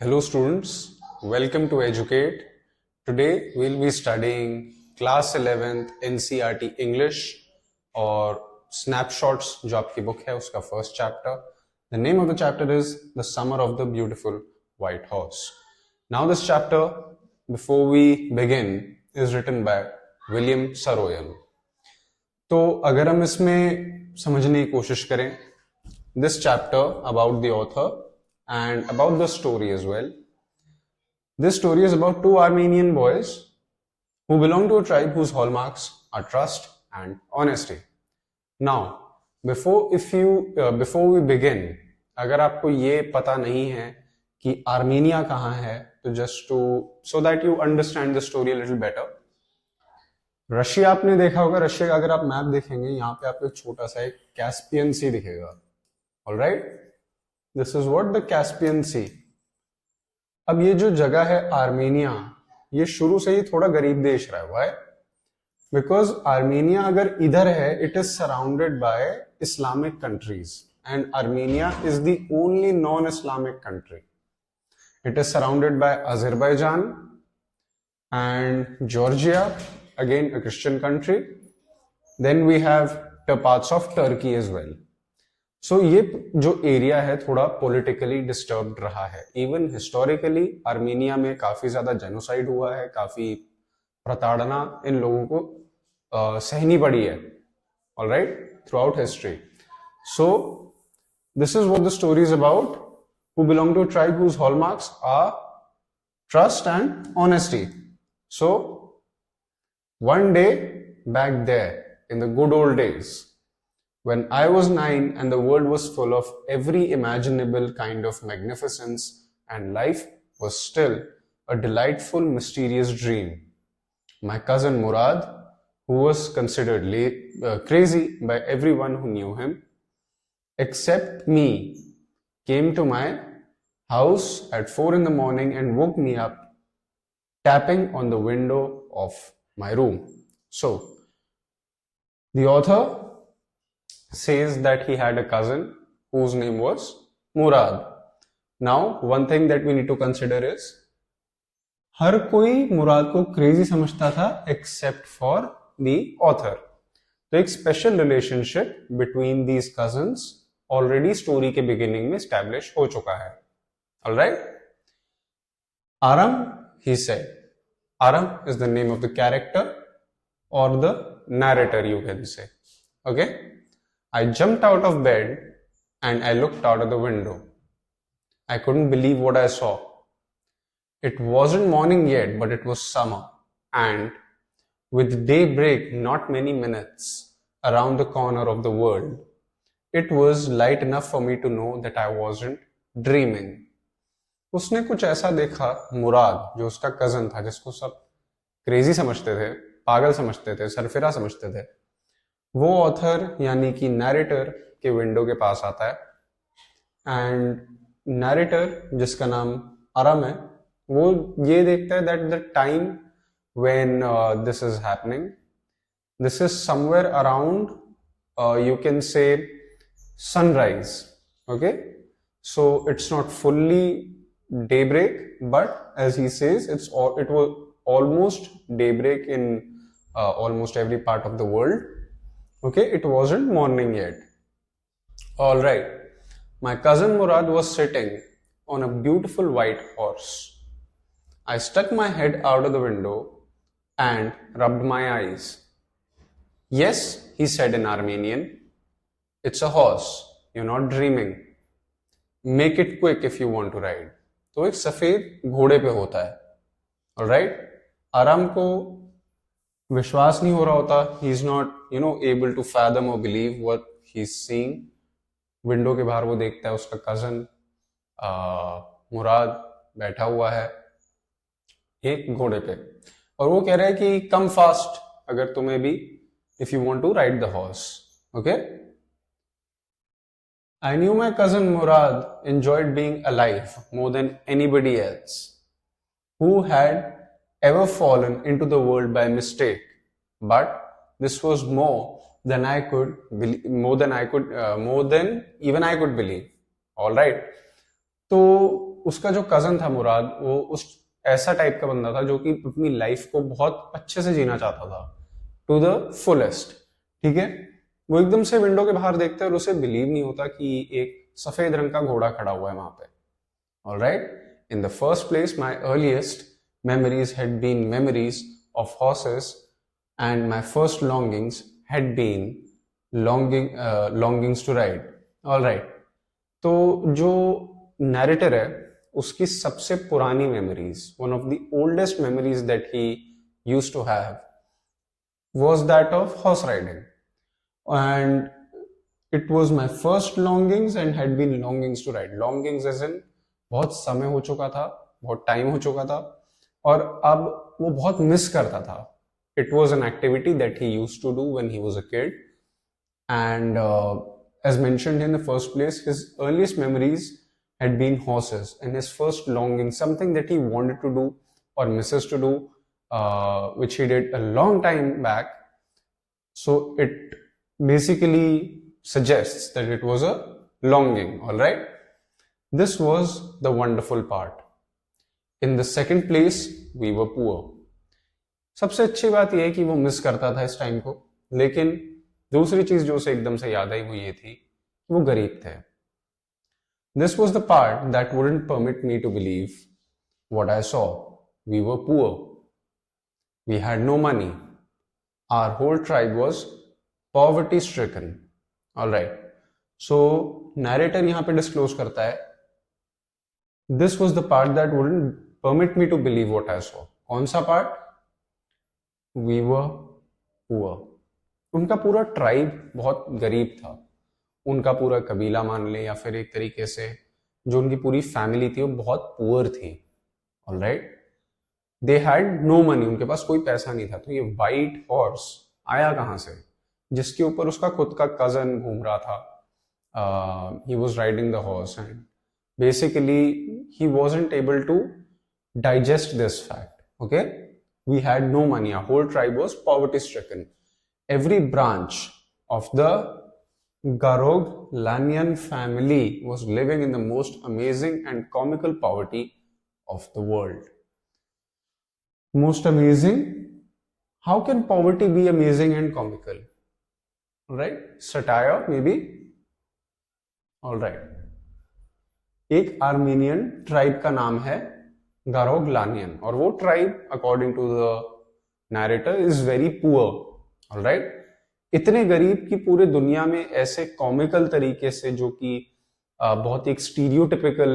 Hello students, welcome to Educate. Today we'll be studying class 11th NCERT English और snapshots जो आपकी book है उसका first chapter. The name of the chapter is The Summer of the Beautiful White Horse. Now this chapter, before we begin, is written by William Saroyan. तो अगर हम इसमें समझने की कोशिश करें this chapter about the author and about the story as well. This story is about two Armenian boys who belong to a tribe whose hallmarks are trust and honesty. Now, before we begin, अगर आपको ये पता नहीं है कि Armenia कहाँ है, तो just to so that you understand the story a little better. Russia आपने देखा होगा, रशिया का अगर आप मैप देखेंगे यहाँ पे आपको छोटा सा एक कैस्पियन सी दिखेगा. Alright? This is what the Caspian Sea. अब ये जो जगह है आर्मेनिया, ये शुरू से ही थोड़ा गरीब देश रहा हुआ है. बिकॉज आर्मेनिया अगर इधर है, it is surrounded by Islamic countries and Armenia is the only non Islamic country. It is surrounded by Azerbaijan and Georgia, again a Christian country. Then we have the parts of Turkey as well. So ये जो area है थोड़ा politically disturbed रहा है. Even historically Armenia में काफी ज्यादा genocide हुआ है, काफी प्रताड़ना इन लोगों को सहनी पड़ी है, alright, throughout history. So this is what the story is about. Who belong to tribe whose hallmarks are trust and honesty. So one day back there in the good old days, when I was 9 and the world was full of every imaginable kind of magnificence and life was still a delightful, mysterious dream, my cousin Murad, who was considered crazy by everyone who knew him, except me, came to my house at 4 in the morning and woke me up, tapping on the window of my room. So, the author says that he had a cousin whose name was Murad. Now, one thing that we need to consider is, हर कोई मुराद को crazy समझता था except for the author. तो एक special relationship between these cousins already story के beginning में establish हो चुका है. Alright? Aram, he said. Aram is the name of the character or the narrator, you can say. Okay? I jumped out of bed and I looked out of the window. I couldn't believe what I saw. It wasn't morning yet, but it was summer. And with daybreak not many minutes around the corner of the world, it was light enough for me to know that I wasn't dreaming. उसने कुछ ऐसा देखा, मुराद जो उसका cousin था, जिसको सब crazy समझते थे, पागल समझते थे, सरफिरा समझते थे, वो ऑथर यानी कि नैरेटर के विंडो के पास आता है. एंड नैरेटर जिसका नाम आरम है, वो ये देखता है that the time when this is happening, this is somewhere around, you can say sunrise. Okay, so it's not fully daybreak, but as he says, it was almost daybreak in almost every part of the world. Okay, it wasn't morning yet. All right. My cousin Murad was sitting on a beautiful white horse. I stuck my head out of the window and rubbed my eyes. Yes, he said in Armenian. It's a horse. You're not dreaming. Make it quick if you want to ride. तो एक सफेद घोड़े पे होता है. All right? आराम को विश्वास नहीं हो रहा होता. He is not able to fathom और believe what he is seeing. Window के बाहर वो देखता है उसका कजन मुराद बैठा हुआ है एक घोड़े पे, और वो कह रहा है कि कम फास्ट अगर तुम्हें भी, if you want to ride the horse. Okay, I knew my cousin Murad enjoyed being alive more than anybody else who had ever fallen into the world by mistake, but this was more than I could believe, more than even I could believe. All right. तो उसका जो cousin था मुराद, वो उस ऐसा type का बंदा था जो कि अपनी लाइफ को बहुत अच्छे से जीना चाहता था, टू द फुलेस्ट। ठीक है, वो एकदम से विंडो के बाहर देखता है और उसे बिलीव नहीं होता कि एक सफेद रंग का घोड़ा खड़ा हुआ है वहां पे। Alright, in the first place my earliest memories had been memories of horses, and my first longings had been longings to ride. All right, तो जो नैरेटर है उसकी सबसे पुरानी memories, one of the oldest memories that he used to have was that of horse riding, and it was my first longings and had been longings to ride. Longings as in बहुत समय हो चुका था, बहुत time हो चुका था, और अब वो बहुत मिस करता था. It was an activity that he used to do when he was a kid, and as mentioned in the first place, his earliest memories had been horses, and his first longing, something that he wanted to do or misses to do, which he did a long time back. So it basically suggests that it was a longing. All right, this was the wonderful part. In the second place, we were poor. सबसे अच्छी बात यह है कि वो miss करता था इस टाइम को, लेकिन दूसरी चीज जो उसे एकदम से याद आई वो ये थी कि वो गरीब थे. This was the part that wouldn't permit me to believe what I saw. We were poor. We had no money. Our whole tribe was poverty stricken. All right. So narrator यहाँ पे disclose करता है, this was the part that wouldn't permit me to believe what I saw. कौन सा part? We were poor. उनका पूरा tribe बहुत गरीब था. उनका पूरा कबीला मान ले या फिर एक तरीके से जो उनकी पूरी फैमिली थी वो बहुत पुअर थी. Alright, they had no money. उनके पास कोई पैसा नहीं था. तो ये वाइट हॉर्स आया कहां से, जिसके ऊपर उसका खुद का कजन घूम रहा था. He was riding the horse and basically he wasn't able to digest this fact. Okay, we had no money. Our whole tribe was poverty stricken. Every branch of the Garog-Lanyan family was living in the most amazing and comical poverty of the world. Most amazing? How can poverty be amazing and comical? Right? Satire maybe? Alright. एक Armenian tribe का नाम है Garoghlanian, और वो tribe according to the narrator is very poor. Alright, इतने गरीब कि पूरे दुनिया में ऐसे कॉमिकल तरीके से, जो कि बहुत एक स्टीरियोटिपिकल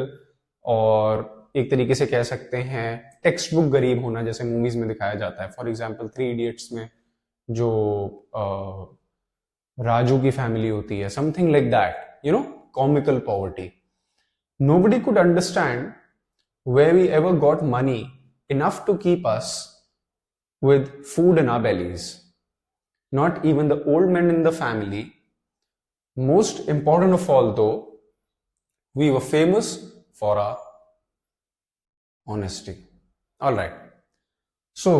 और एक तरीके से कह सकते हैं टेक्स्ट बुक गरीब होना जैसे मूवीज में दिखाया जाता है. फॉर एग्जाम्पल 3 इडियट्स में जो राजू की फैमिली होती है, something like that, you know, comical poverty. Nobody could understand where we ever got money enough to keep us with food in our bellies. Not even the old men in the family. Most important of all though, we were famous for our honesty. All right. So,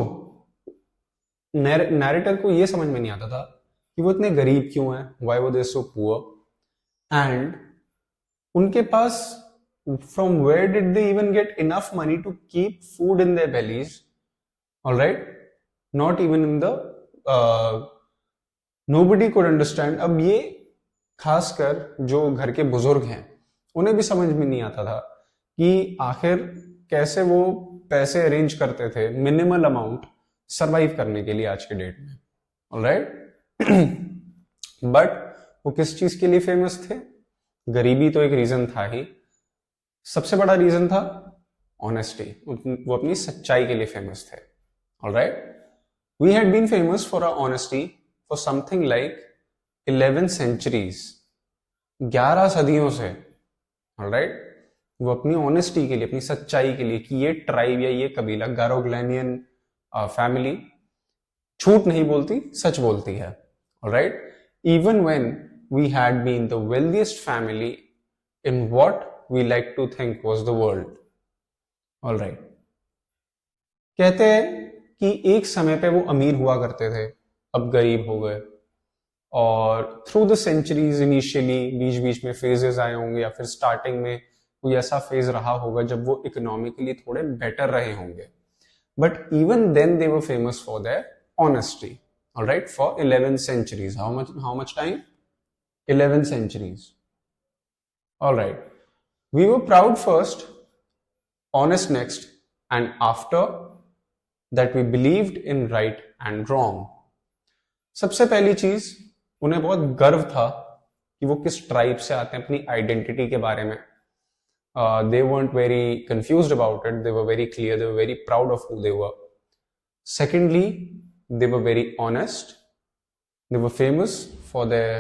narrator को ये समझ में नहीं आता था कि वो इतने गरीब क्यों हैं, why were they so poor, and उनके पास from where did they even get enough money to keep food in their bellies. All right, not even in the nobody could understand. अब ये खासकर जो घर के बुजुर्ग हैं उन्हें भी समझ में नहीं आता था कि आखिर कैसे वो पैसे अरेंज करते थे मिनिमल अमाउंट सरवाइव करने के लिए आज के डेट में. ऑलराइट, बट वो किस चीज के लिए फेमस थे? गरीबी तो एक रीजन था ही, सबसे बड़ा रीजन था ऑनेस्टी. वो अपनी सच्चाई के लिए फेमस थे. Alright, we had been famous for our honesty for something like 11 centuries, 11 सदियों से. ऑलराइट, वो अपनी ऑनेस्टी के लिए, अपनी सच्चाई के लिए, कि ये ट्राइब या ये कबीला गारोग-लानियन फैमिली झूठ नहीं बोलती, सच बोलती है. Alright, even when we had been the wealthiest family in what we like to think was the world. All right. कहते हैं कि एक समय पे वो अमीर हुआ करते थे, अब गरीब हो गए, और थ्रू द सेंचुरीज इनिशियली बीच बीच में फेजेस आए होंगे, या फिर स्टार्टिंग में कोई ऐसा फेज रहा होगा जब वो इकोनॉमिकली थोड़े बेटर रहे होंगे, but even then they were famous for their honesty. Alright, for 11 centuries. How much time? 11 centuries. Alright, we were proud first, honest next, and after that we believed in right and wrong. सबसे पहली चीज, उन्हें बहुत गर्व था कि वो किस ट्राइब से आते हैं, अपनी आइडेंटिटी के बारे में. They weren't very confused about it. They were very clear. They were very proud of who they were. Secondly, they were very honest. They were famous for their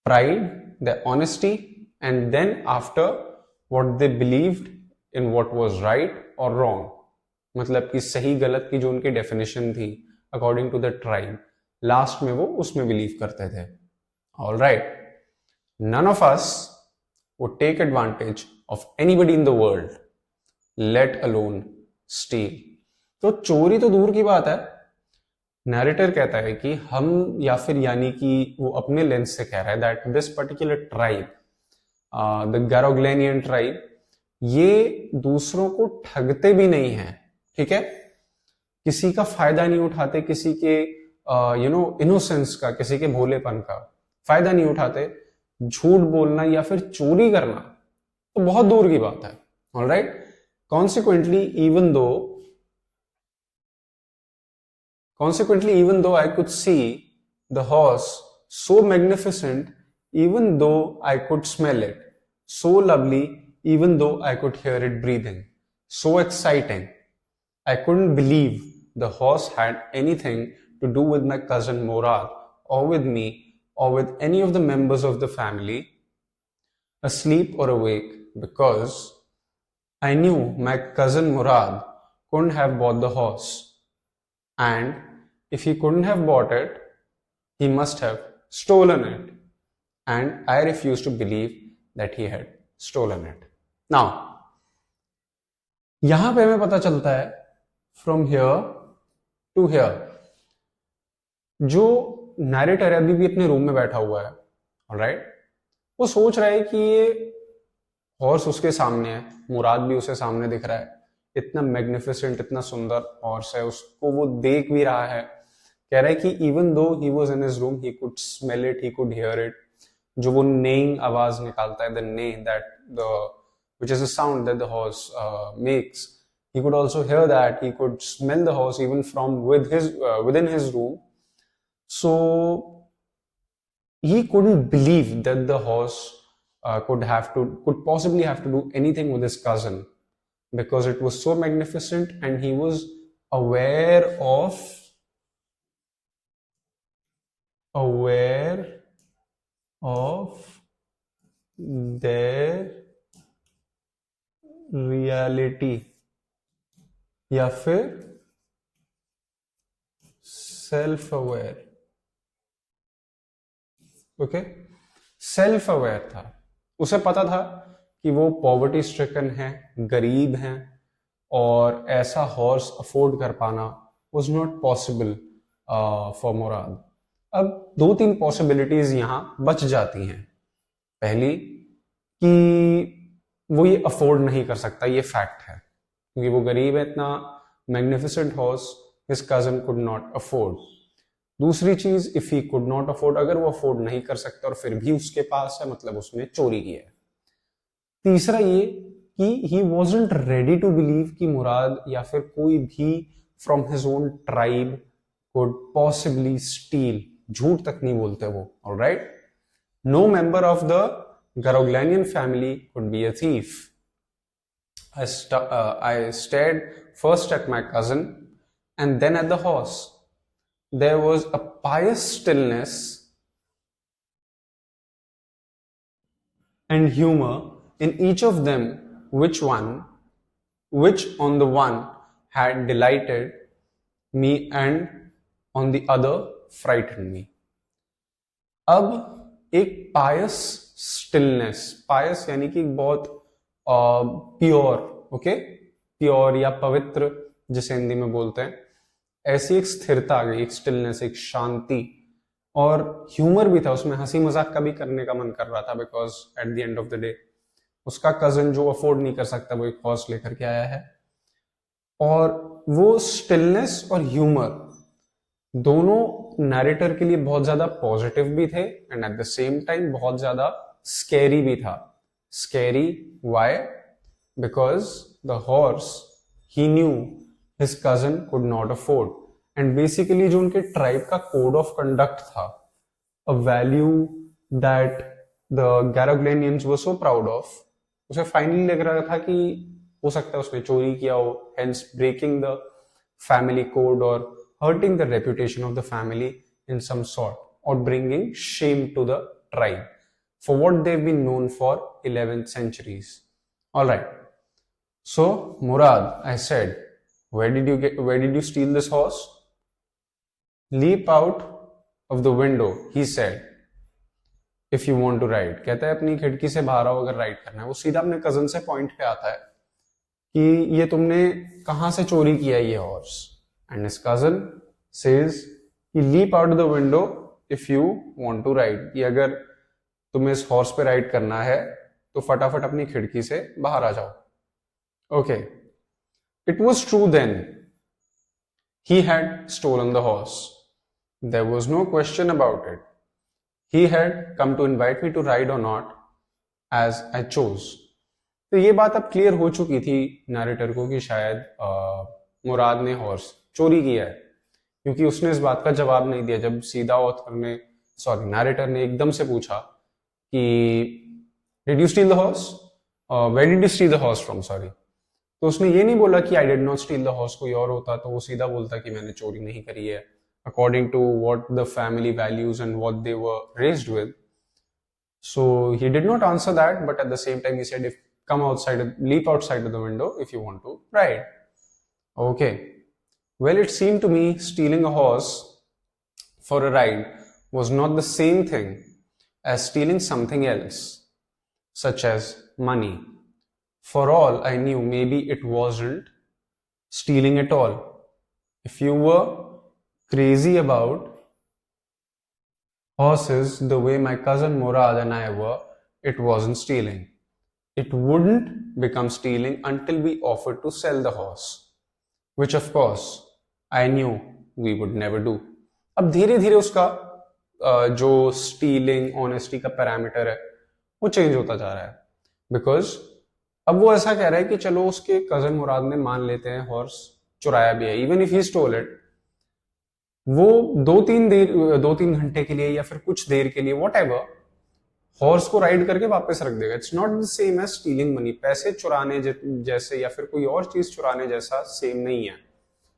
pride, their honesty, and then after what they believed in what was right or wrong. मतलब कि सही गलत की जो उनकी definition थी according to the tribe, last में वो उसमें बिलीव करते थे. Alright, none of us would take advantage of anybody in the world, let alone steal. तो चोरी तो दूर की बात है, नैरेटर कहता है कि हम, या फिर यानी कि वो अपने लेंस से कह रहा है that this particular tribe, the Garoghlanian tribe, ये दूसरों को ठगते भी नहीं है. ठीक है, किसी का फायदा नहीं उठाते, किसी के इनोसेंस का, किसी के भोलेपन का फायदा नहीं उठाते. झूठ बोलना या फिर चोरी करना तो बहुत दूर की बात है. Alright, consequently even though I could see the horse so magnificent, even though I could smell it, so lovely, even though I could hear it breathing, so exciting, I couldn't believe the horse had anything to do with my cousin Murad, or with me, or with any of the members of the family, asleep or awake, because I knew my cousin Murad couldn't have bought the horse, and if he couldn't have bought it, he must have stolen it, and I refused to believe that he had stolen it. Now, यहां पे हमें पता चलता है from here to here, जो narrator अभी भी अपने रूम में बैठा हुआ है, ऑलराइट, वो सोच रहा है कि ये हॉर्स उसके सामने है, मुराद भी उसे सामने दिख रहा है, इतना मैग्निफिसेंट, इतना सुंदर हॉर्स है, उसको वो देख भी रहा है. कह रहा है कि even though he was in his room, he could smell it, he could hear it. जो वो नेइंग आवाज निकालता है, the neigh that the which is the sound that the horse makes, he could also hear that, he could smell the horse even from within his room. So he couldn't believe that the horse could possibly have to do anything with his cousin, because it was so magnificent, and he was aware of their reality, या फिर self aware. Okay, self aware था, उसे पता था कि वो poverty stricken है, गरीब हैं, और ऐसा हॉर्स अफोर्ड कर पाना वाज नॉट पॉसिबल फॉर मुराद. अब 2-3 पॉसिबिलिटीज यहां बच जाती हैं. पहली कि वो ये अफोर्ड नहीं कर सकता, ये फैक्ट है, क्योंकि वो गरीब है, इतना magnificent horse his cousin could not afford. दूसरी चीज, if he could not afford, अगर वो अफोर्ड नहीं कर सकता और फिर भी उसके पास है, मतलब उसने चोरी की है. तीसरा ये कि he wasn't ready to believe कि मुराद या फिर कोई भी from his own tribe could possibly steal. झूठ तक नहीं बोलते वो. Alright, no member of the Garoghlanian family could be a thief. I stared first at my cousin and then at the horse. There was a pious stillness and humor in each of them, which on the one had delighted me and on the other frightened me. अब एक pious stillness, pious यानी कि बहुत pure, okay, pure या पवित्र जिसे हिंदी में बोलते हैं, ऐसी एक स्थिरता आ गई, एक स्टिलनेस, एक शांति, और ह्यूमर भी था उसमें, हंसी मजाक का भी करने का मन कर रहा था, because at the end of the day उसका कजन जो अफोर्ड नहीं कर सकता वो एक हॉर्स लेकर के आया है। और वो स्टिलनेस और ह्यूमर दोनों नैरेटर के लिए बहुत ज्यादा पॉजिटिव भी थे and at the same time बहुत ज्यादा स्कैरी भी था। Scary why? Because the horse he knew his cousin could not afford and basically जो उनके ट्राइब का कोड ऑफ कंडक्ट था, a value that the Garoghlanians were so proud of, उसे finally लग रहा था कि हो सकता है उसने चोरी किया हो, hence breaking the family code or hurting the reputation of the family in some sort or bringing shame to the tribe for what they've been known for 11th centuries. All right. So Murad, I said, where did you steal this horse? Leap out of the window, he said, if you want to ride. कहता है अपनी खिड़की से बाहर आओ अगर ride करना है। वो सीधा अपने कजन से पॉइंट पे आता है कि ये तुमने कहां से चोरी किया ये horse. And his cousin says कि leap out the window if you want to ride, कि अगर तुम्हें इस हॉर्स पे राइड करना है तो फटाफट अपनी खिड़की से बाहर आ जाओ। Okay, it was true then, he had stolen the horse, there was no question about it, he had come to invite me to ride or not as I chose. तो ये बात अब क्लियर हो चुकी थी नैरेटर को कि शायद मुराद ने हॉर्स चोरी किया है, क्योंकि उसने इस बात का जवाब नहीं दिया जब सीधा ऑथर ने नैरेटर ने एकदम से पूछा कि did you steal the horse, where did you steal the horse from, sorry. तो उसने ये नहीं बोला कि I did not steal the horse, कोई और होता तो वो सीधा बोलता कि मैंने चोरी नहीं करी है, according to what the family values and what they were raised with. So he did not answer that, but at the same time he said if come outside, leap outside of the window if you want to ride. Okay. Well, it seemed to me stealing a horse for a ride was not the same thing as stealing something else, such as money. For all I knew, maybe it wasn't stealing at all. If you were crazy about horses the way my cousin Murad and I were, it wasn't stealing. It wouldn't become stealing until we offered to sell the horse, which of course I knew we would never do. अब धीरे धीरे उसका जो stealing honesty का parameter है वो change होता जा रहा है, बिकॉज अब वो ऐसा कह रहा है कि चलो उसके कजन मुराद ने मान लेते हैं हॉर्स चुराया भी है, even if he stole it, वो दो तीन घंटे के लिए या फिर कुछ देर के लिए वॉट एवर हॉर्स को राइड करके वापस रख देगा। It's not the same as stealing money. पैसे चुराने जैसे या फिर कोई और चीज चुराने जैसा सेम नहीं है।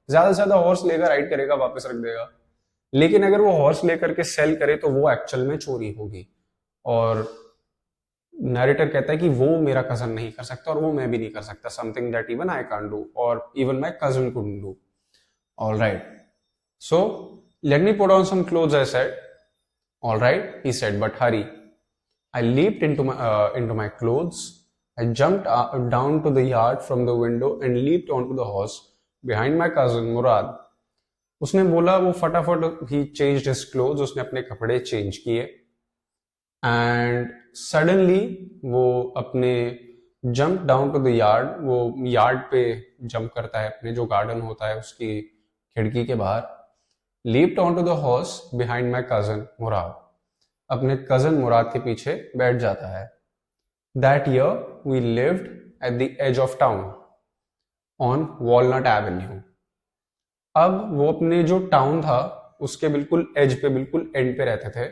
ज्यादा से ज्यादा हॉर्स लेकर राइड करेगा, वापस रख देगा, लेकिन अगर वो हॉर्स लेकर के सेल करे तो वो एक्चुअल में चोरी होगी। और नैरेटर कहता है कि वो मेरा कजन नहीं कर सकता और वो मैं भी नहीं कर सकता, something that even I can't do और even my cousin couldn't do. Alright, so let me put on some clothes, I said. Alright, he said, but hurry. I leaped into my clothes. I jumped down to the yard from the window and leaped onto the horse behind my cousin Murad. उसने बोला वो फटाफट he changed his clothes, उसने अपने कपड़े change किए and suddenly वो अपने jump down to the yard, वो यार्ड पे जंप करता है, अपने जो गार्डन होता है उसकी खिड़की के बाहर, leaped onto the horse behind my cousin Murad, अपने कजन मुराद के पीछे बैठ जाता है। That year we lived at the edge of town on Walnut Avenue. अब वो अपने जो टाउन था उसके बिल्कुल एज पे, बिल्कुल एंड पे रहते थे,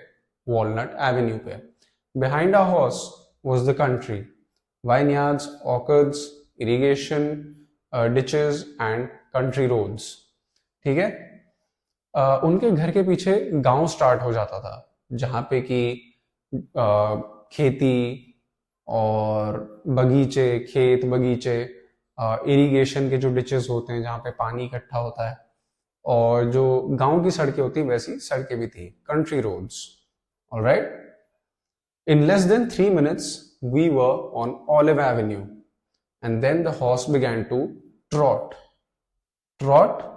वॉलनट एवेन्यू पे। Behind our house was the country, vineyards, orchards, irrigation, ditches and country roads. ठीक है, उनके घर के पीछे गांव स्टार्ट हो जाता था जहां पे कि खेती और बगीचे, खेत बगीचे, इरिगेशन के जो डिचेस होते हैं जहां पे पानी इकट्ठा होता है, और जो गांव की सड़कें होती वैसी सड़कें भी थी, country roads. Alright, in less than 3 minutes we were on Olive Avenue and then the horse began to trot.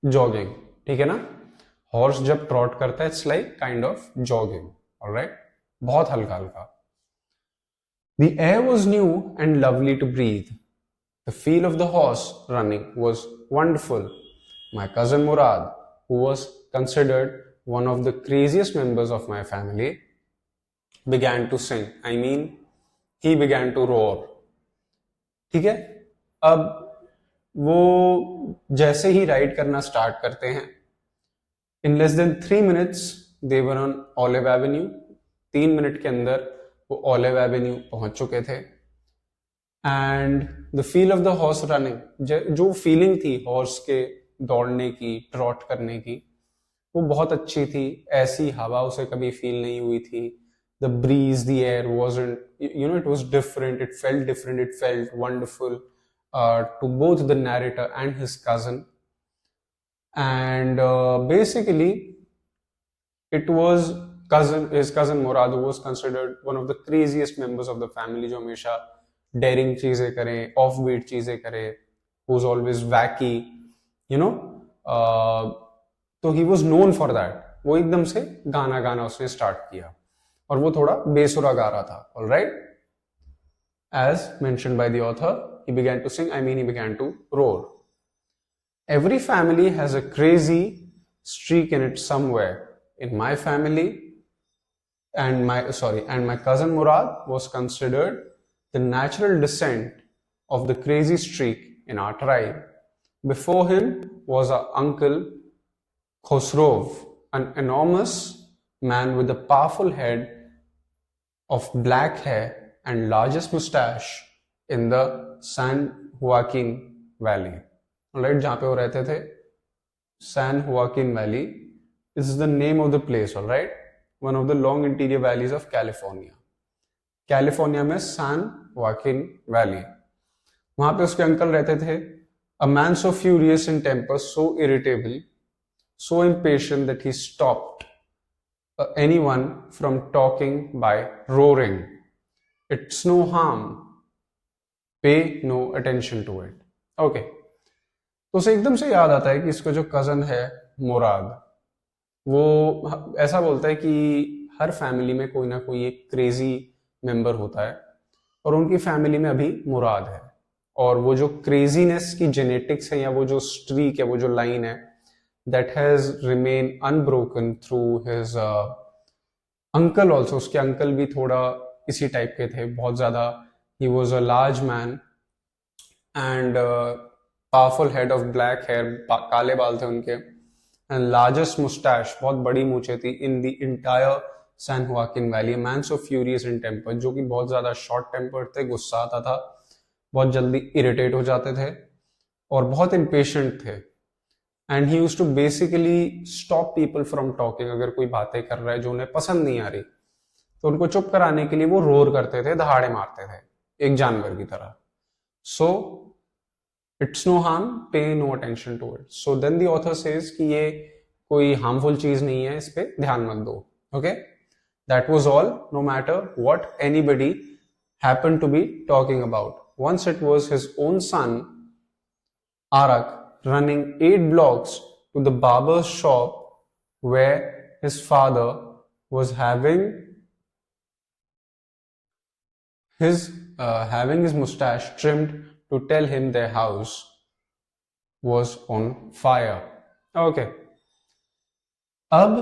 Jogging, ठीक है ना। हॉर्स जब ट्रॉट करता है it's like kind of jogging, alright, बहुत हल्का हल्का. The air was new and lovely to breathe. The feel of the horse running was wonderful. My cousin Murad, who was considered one of the craziest members of my family, began to sing. I mean, he began to roar. ठीक है. अब वो जैसे ही ride करना start करते हैं, इन less than 3 minutes they were on olive Avenue. 3 minute के अंदर वो ऑलिव एवेन्यू पहुंच चुके थे. And the feel of the horse running, जो फीलिंग थी हॉर्स के दौड़ने की, ट्रॉट करने की, वो बहुत अच्छी थी. ऐसी हवा उसे कभी फील नहीं हुई थी. The breeze, the air wasn't, you know, it was different, it felt different, it felt wonderful to both the narrator and his cousin. And basically it was his cousin Murad, who was considered one of the craziest members of the family, जो हमेशा daring चीजें करे, offbeat चीजें करे, who's always wacky, you know. तो he was known for that. वो एकदम से गाना उसने स्टार्ट किया और वो थोड़ा बेसुरा गा रहा था. All right, as mentioned by the author, he began to sing. I mean, he began to roar. Every family has a crazy streak in it somewhere. In my family, and my cousin Murad was considered the natural descent of the crazy streak in our tribe. Before him was our uncle Khosrov, an enormous man with a powerful head of black hair and largest mustache in the San Joaquin Valley. Alright, जहाँ पे वो रहते थे, San Joaquin Valley. This is the name of the place, alright? One of the long interior valleys of California. California में San Joaquin Valley. वहां पे उसके uncle रहते थे. A man so furious in temper, so irritable, so impatient that he stopped anyone from talking by roaring. It's no harm. Pay no attention to it. Okay. तो उसे एकदम से याद आता है कि इसका जो कजन है मुराद, वो ऐसा बोलता है कि हर फैमिली में कोई ना कोई एक क्रेजी मेंबर होता है और उनकी फैमिली में अभी मुराद है. और वो जो क्रेजीनेस की जेनेटिक्स है या वो जो स्ट्रीक है, वो जो लाइन है, that has remain unbroken through his uncle also. उसके अंकल भी थोड़ा इसी टाइप के थे, बहुत ज्यादा. He was a large man and powerful head of black hair, काले बाल थे उनके, एंड लार्जेस्ट मुस्टैश, बहुत बड़ी मूछें थी, in the entire San Joaquin Valley. Man so furious in temper, जो कि बहुत ज्यादा शॉर्ट टेम्पर्ड थे, गुस्सा आता था, बहुत जल्दी इरिटेट हो जाते थे और बहुत इम्पेशेंट थे. And he used to basically stop people from talking. अगर कोई बातें कर रहा है जो उन्हें पसंद नहीं आ रही तो उनको चुप कराने के लिए वो रोर करते थे, दहाड़े मारते थे एक जानवर की तरह. So it's no harm, pay no attention to it. So then the author says कि ये कोई हार्मफुल चीज नहीं है, इस पे ध्यान मत दो. Okay, that was all, no matter what anybody happened to be talking about. Once it was his own son, Arak, running 8 blocks to the barber's shop where his father was having his mustache trimmed to tell him their house was on fire. Okay. अब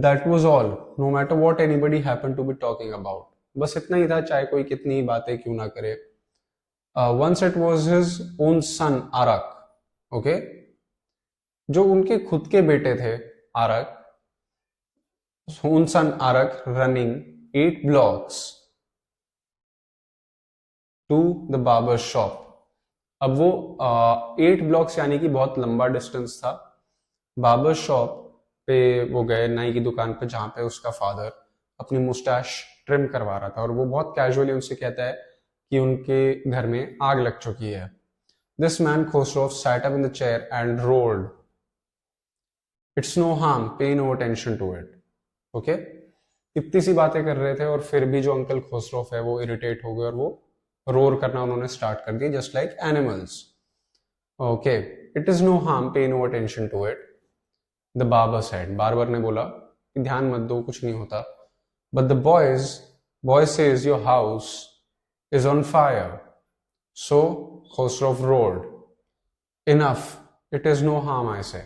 that was all. No matter what anybody happened to be talking about. बस इतना ही था, चाहे कोई कितनी बातें क्यों ना करे. Once it was his own son Arak, okay, जो उनके खुद के बेटे थे Arak, own son Arak running 8 blocks to the barber shop. अब वो 8 blocks यानी कि बहुत लंबा डिस्टेंस था. बार्बर शॉप पे वो गए, नाई की दुकान पे, जहां पे उसका फादर अपनी मुस्टैश ट्रिम करवा रहा था. और वो बहुत कैजुअली उनसे कहता है कि उनके घर में आग लग चुकी है. This man Khosrove sat up in the chair and roared, "It's no harm, pay no attention to it." Okay, इतनी सी बातें कर रहे थे और फिर भी जो अंकल खोसरोव है वो इरिटेट हो गए और वो रोर करना उन्होंने स्टार्ट कर दिया, just like animals. Okay, it is no harm, pay no attention to it. The barber said, barber ने बोला कि ध्यान मत दो, कुछ नहीं होता. But the boy says your house is on fire. So Khosrove roared, enough, it is no harm I say.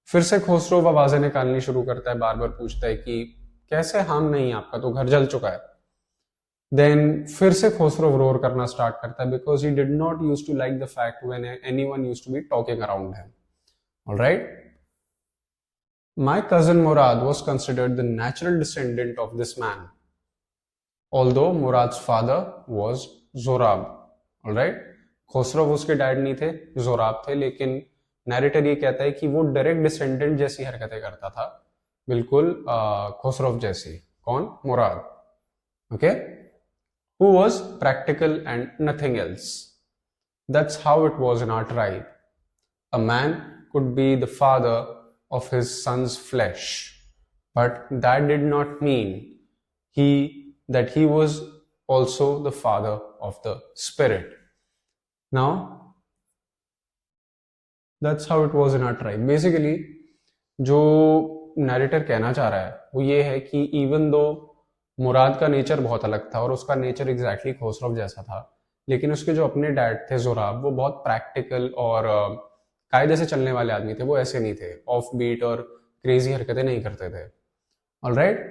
फिर से खोसरोव आवाजें निकालनी शुरू करता है. बार बार पूछता है कि कैसे हार्म नहीं, आपका तो घर जल चुका है. देन फिर से खोसरोव रोर करना स्टार्ट करता है because he did not use to like the fact when anyone used to be talking around him. Alright, my cousin Murad was considered the natural descendant of this man, although Murad's father was Zorab. Alright, खोसरव उसके dad नहीं थे, जोराब थे, लेकिन narrator ये कहता है कि वो डायरेक्ट डिसेंडेंट जैसी हरकतें करता था, बिल्कुल खोसरव जैसी. कौन? Murad. Okay, who was practical and nothing else. That's how it was in our tribe. A man could be the father of his son's flesh, but that did not mean that he was also the father of the spirit. Now, that's how it was in our tribe. Basically, जो narrator कहना चाह रहा है वो ये है कि even दो मुराद का नेचर बहुत अलग था और उसका नेचर एग्जैक्टली खोसरव जैसा था, लेकिन उसके जो अपने डैड थे जोराब, वो बहुत प्रैक्टिकल और कायदे से चलने वाले आदमी थे. वो ऐसे नहीं थे, ऑफ बीट और क्रेजी हरकतें नहीं करते थे. Alright,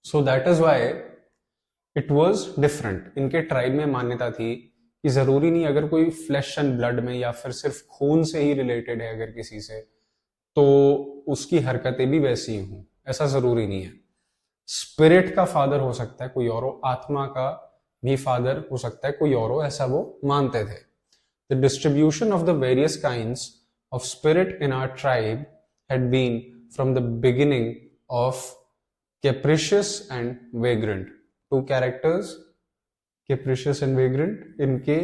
so that is why it was different. इनके ट्राइब में मान्यता थी कि जरूरी नहीं अगर कोई फ्लैश एंड ब्लड में या फिर सिर्फ खून से ही रिलेटेड है अगर किसी से, तो उसकी हरकतें भी वैसी ही हों, ऐसा जरूरी नहीं है. स्पिरिट का फादर हो सकता है कोई और हो, आत्मा का भी फादर हो सकता है कोई और हो, ऐसा वो मानते थे. The distribution of the various kinds of spirit in our tribe had been from the beginning of capricious and vagrant. Two characters, capricious and vagrant, इनके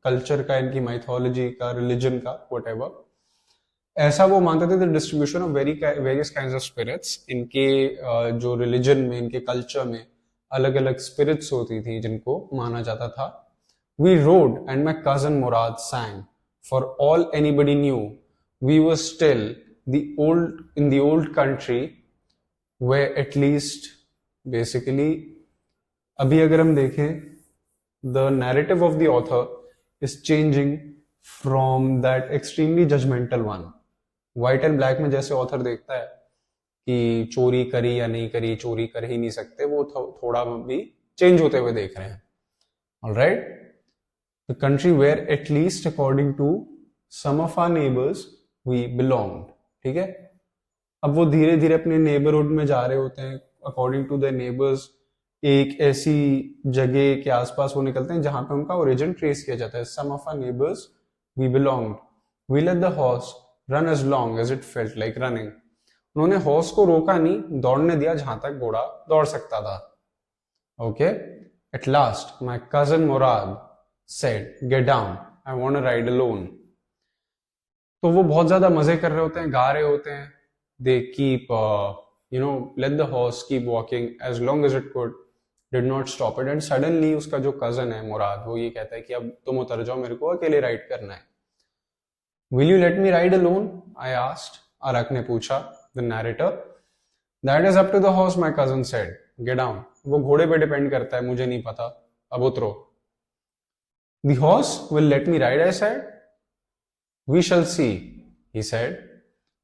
कल्चर का, इनकी माइथोलॉजी का, रिलीजन का, whatever. ऐसा वो मानते थे. The distribution of various kinds of spirits, इनके जो रिलीजन में, इनके कल्चर में अलग अलग स्पिरिट्स होती थी जिनको माना जाता था. We rode and my cousin Murad sang. For all anybody knew, we were still in the old country where at least basically, अभी अगर हम देखें, the narrative of the author is changing from that extremely judgmental one. White and black में जैसे author देखता है कि चोरी करी या नहीं करी, चोरी कर ही नहीं सकते, वो थोड़ा भी चेंज होते हुए देख रहे हैं. Alright? The country where at least according to some of our neighbors we belonged. ठीक है, अब वो धीरे धीरे अपने नेबरहुड में जा रहे होते हैं. अकॉर्डिंग टू द नेबर्स, एक ऐसी जगह के आसपास वो निकलते हैं जहां पे उनका ओरिजिन ट्रेस किया जाता है. Some of our neighbors we belonged. We let the horse run as long as it felt like running. उन्होंने हॉर्स को रोका नहीं, दौड़ने दिया जहां तक घोड़ा दौड़ सकता था. Okay, at last my cousin Murad said, "Get down. I want to ride alone." तो वो बहुत ज्यादा मजे कर रहे होते हैं, गा रहे होते हैं. They keep, let the horse keep walking as long as it could. Did not stop it. And suddenly उसका जो cousin है मुराद, वो ये कहता है कि अब तुम उतर जाओ, मेरे को अकेले राइड करना है. Will you let me ride alone? I asked. अरक ने पूछा, the narrator. That is up to the horse, my cousin said. Get down. वो घोड़े पे डिपेंड करता है, मुझे नहीं पता, अब उतरो. The horse will let me ride, I said. We shall see, he said.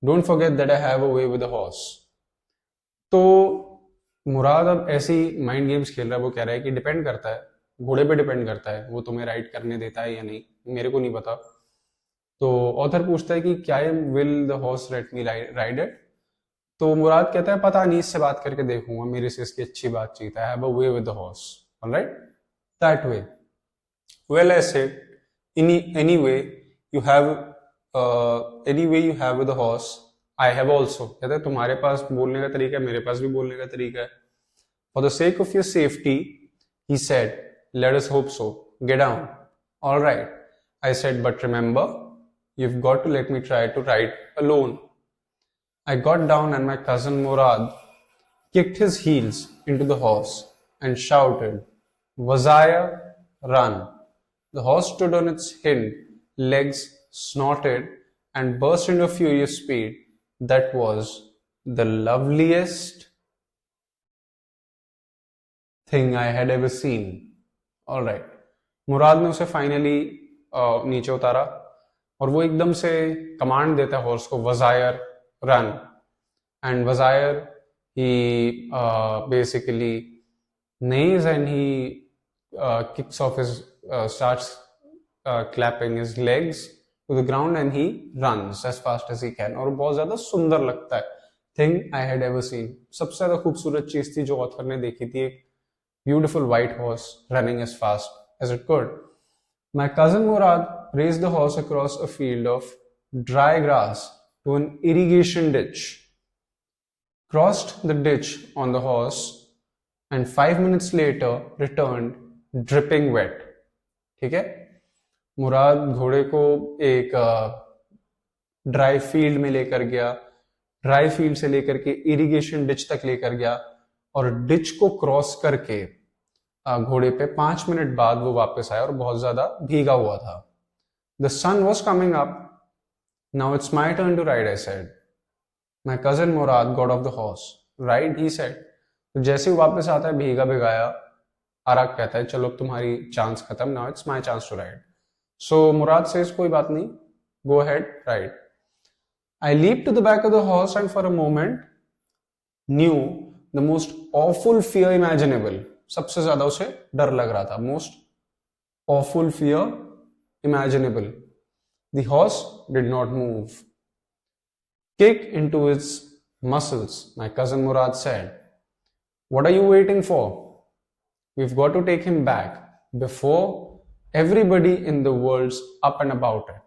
Don't forget that I have a way with the horse. तो मुराद अब ऐसी माइंड गेम्स खेल रहा है. वो कह रहा है कि डिपेंड करता है, घोड़े पे डिपेंड करता है, वो तुम्हें राइड करने देता है या नहीं, मेरे को नहीं पता. तो ऑथर पूछता है कि क्या will the horse let me ride it. तो मुराद कहता है पता नहीं, इससे बात करके देखूंगा, मेरे से इसकी अच्छी बातचीत है. I have a way with the horse. Alright? That way. Well, I said, any way you have with the horse, I have also. कहता है तुम्हारे पास बोलने का तरीका है, मेरे पास भी बोलने का तरीका है. For the sake of your safety, he said, let us hope so. Get down. All right. I said, but remember, you've got to let me try to ride alone. I got down and my cousin Murad kicked his heels into the horse and shouted, Wazaya, run. The horse stood on its hind legs, snorted, and burst into furious speed. that was the loveliest thing I had ever seen. All right. मुराद ने उसे finally नीचे उतारा और वो एकदम से command देता है हॉर्स को, Vazire run. And Vazire he basically neighs and he kicks off his starts clapping his legs to the ground and he runs as fast as he can. और बहुत ज्यादा सुंदर लगता है. Thing I had ever seen. सबसे ज्यादा खूबसूरत चीज थी जो ऑथर ने देखी थी, एक beautiful white horse running as fast as it could. My cousin Murad raced the horse across a field of dry grass to an irrigation ditch, crossed the ditch on the horse, and 5 minutes later returned dripping wet. ठीक है, मुराद घोड़े को एक dry field में लेकर गया, dry field से लेकर के इरिगेशन डिच तक लेकर गया और डिच को क्रॉस करके घोड़े पे 5 मिनट बाद वो वापस आया और बहुत ज्यादा भीगा हुआ था. The sun was coming up. Now it's my turn to ride, I said. My cousin Murad got off the horse. Ride, he said. तो जैसे ही वापस आता है भीगा भिगाया, आराक कहता है चलो तुम्हारी चांस खत्म, now it's my chance to ride. So Murad says कोई बात नहीं, go ahead, ride. I leaped to the back of the horse and for a moment knew the most awful fear imaginable. सबसे ज्यादा उसे डर लग रहा था. Most awful fear imaginable. The horse did not move. Kick into its muscles, my cousin Murad said. What are you waiting for? We've got to take him back before everybody in the world's up and about it.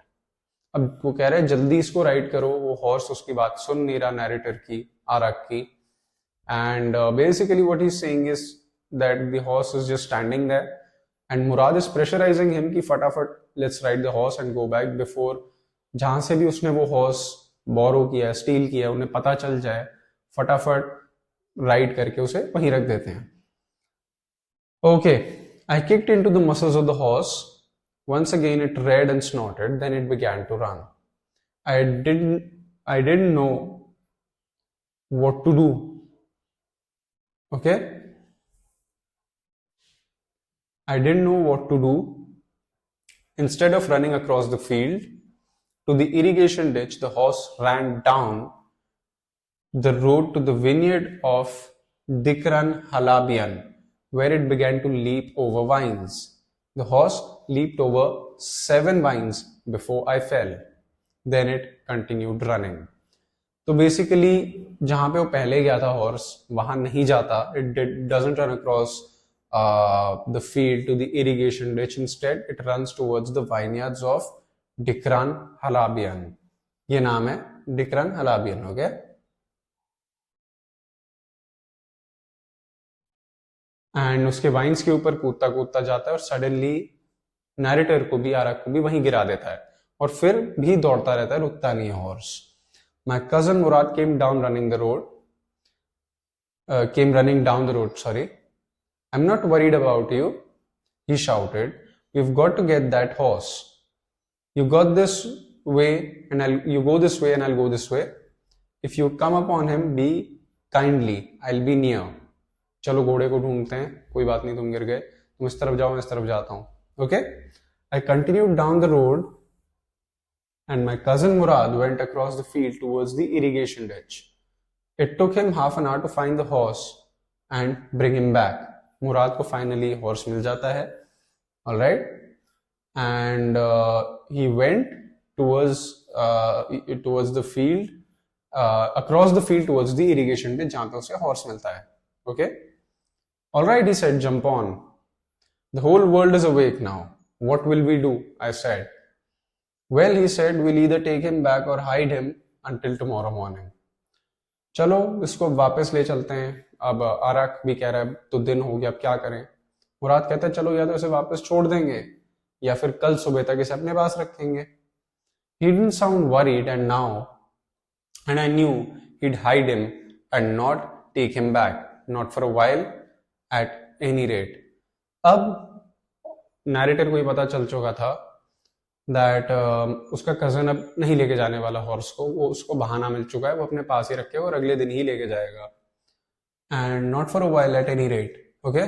अब वो कह रहे हैं जल्दी इसको ride करो. वो horse उसकी बात सुन नहीं रहा, नैरेटर की, आरक की. And basically what he is saying is that the horse is just standing there and Murad is pressurising him कि फटाफट let's ride the horse and go back before जहां से भी उसने वो हॉर्स बोरो किया, स्टील किया, उन्हें पता चल जाए, फटाफट राइड करके उसे वहीं रख देते हैं. Okay, I kicked into the muscles of the horse. Once again it reared and snorted, then it began to run. I didn't know what to do. Okay? I didn't know what to do. Instead of running across the field to the irrigation ditch, the horse ran down the road to the vineyard of Dikran Halabian, where it began to leap over vines. The horse leaped over 7 vines before I fell. Then it continued running. तो basically जहां पे वो पहले गया था horse, वहां नहीं जाता. It doesn't run across the field to the irrigation ditch. Instead, it runs towards the vineyards of Dikran Halabian. ये नाम है Dikran Halabian. Okay? एंड उसके वाइन्स के ऊपर कूदता कूदता जाता है और सडनली नैरेटर को भी, आरक को भी वहीं गिरा देता है और फिर भी दौड़ता रहता है, रुकता नहीं है horse. My cousin Murad came running down the road, sorry. I am not worried about you, he shouted. You've got to get that horse. You go this way and I'll go this way. If you come upon him, be kindly, I'll be near. चलो घोड़े को ढूंढते हैं, कोई बात नहीं, तुम गिर गए, तुम इस तरफ जाओ, मैं इस तरफ जाता हूं. Okay, I continued down the road and my cousin Murad went across the field towards the irrigation ditch. It took him half an hour to find the horse and bring him back. Murad को फाइनली horse मिल जाता है. Alright, and he went towards the field, across the field towards the irrigation ditch, जहां पे उसे horse मिलता है. Okay, all right, he said, jump on. The whole world is awake now. What will we do? I said. Well, he said, we'll either take him back or hide him until tomorrow morning. चलो इसको वापस ले चलते हैं. अब आरक भी कह रहा है तो दिन हो गया, अब क्या करें. मुराद कहता है चलो या तो इसे वापस छोड़ देंगे या फिर कल सुबह तक इसे अपने पास रखेंगे. He didn't sound worried and I knew he'd hide him and not take him back. Not for a while, at any rate. अब नैरेटर को ही पता चल चुका था दैट उसका कजन अब नहीं लेके जाने वाला हॉर्स को, वो उसको बहाना मिल चुका है, वो अपने पास ही रखे और अगले दिन ही लेके जाएगा, and not for a while at any rate. Okay,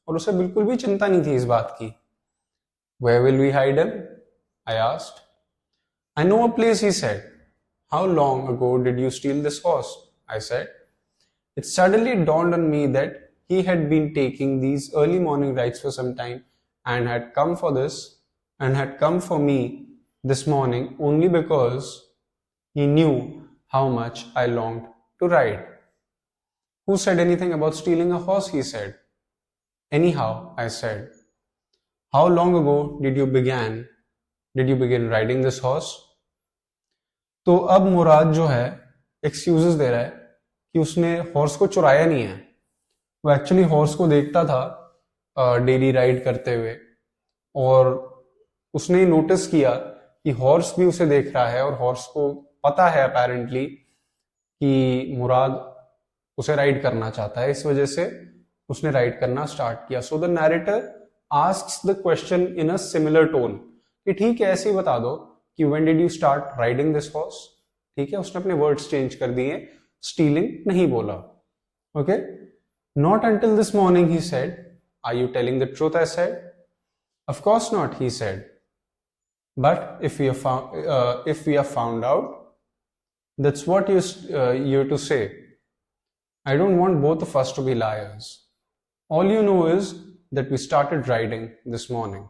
और उसे बिल्कुल भी चिंता नहीं थी इस बात की. Where will we hide him, I asked. I know a place, he said. How long ago did you steal this horse, I said. It suddenly dawned on me that he had been taking these early morning rides for some time and had come for me this morning only because he knew how much I longed to ride. Who said anything about stealing a horse, he said. Anyhow, I said. How long ago did you begin riding this horse? तो अब मुराद जो है excuses दे रहा है कि उसने horse को चुराया नहीं है. वो एक्चुअली हॉर्स को देखता था डेली राइड करते हुए, और उसने नोटिस किया कि हॉर्स भी उसे देख रहा है और हॉर्स को पता है अपेरेंटली कि मुराद उसे राइड करना चाहता है, इस वजह से उसने राइड करना स्टार्ट किया. So the narrator asks the question in a similar tone कि ठीक है, ऐसे ही बता दो कि when did you start riding this horse. ठीक है, उसने अपने वर्ड्स चेंज कर दिए, स्टीलिंग नहीं बोला. Okay, not until this morning, he said. Are you telling the truth, I said. Of course not, he said. But if we have found out, that's what you're to say. I don't want both of us to be liars. All you know is that we started riding this morning.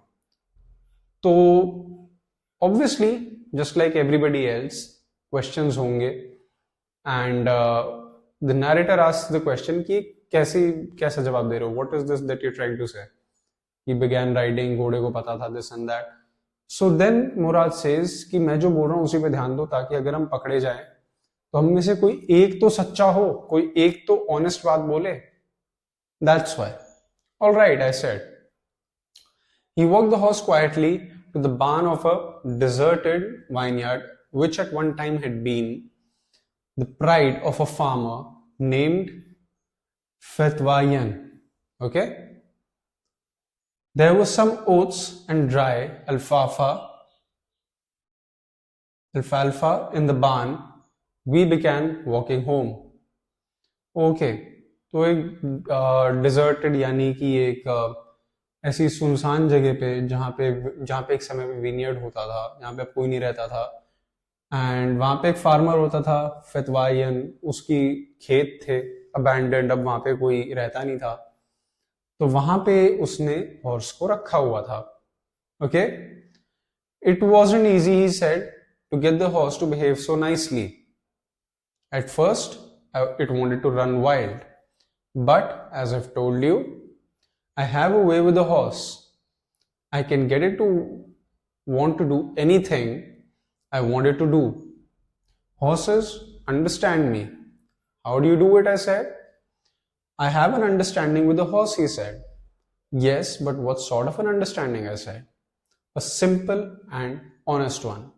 तो obviously, just like everybody else, questions होंगे, and the narrator asks the question कि कैसा जवाब दे रहे हो, what is this that you're trying to say. He began riding, घोड़े को पता था this and that. So then Murad says कि मैं जो बोल रहा हूँ उसी पे ध्यान दो, ताकि अगर हम पकड़े जाएं तो हम में से कोई एक तो सच्चा हो, कोई एक तो ऑनेस्ट बात बोले. That's why. All right, I said. He walked the horse quietly to the barn of a deserted vineyard, which at one time had been the pride of a farmer named Fethwayan. Okay? There was some oats and dry alfalfa in the barn. We began walking home. Okay, तो एक deserted यानी कि एक ऐसी सुनसान जगह पे जहाँ पे एक समय में विनियर्ड होता था, जहाँ पे अब कोई नहीं रहता था, एंड वहाँ पे एक फार्मर होता था फेतवायन, उसकी खेत थे अबैंडन्ड, अब वहाँ पे कोई रहता नहीं था, तो वहाँ पे उसने हॉर्स को रखा हुआ था. Okay, it wasn't easy, he said, to get the horse to behave so nicely. At first it wanted to run wild, but as I've told you, I have a way with the horse. I can get it to want to do anything I want it to do. Horses understand me. How do you do it, I said. I have an understanding with the horse, he said. Yes, but what sort of an understanding, I said. A simple and honest one.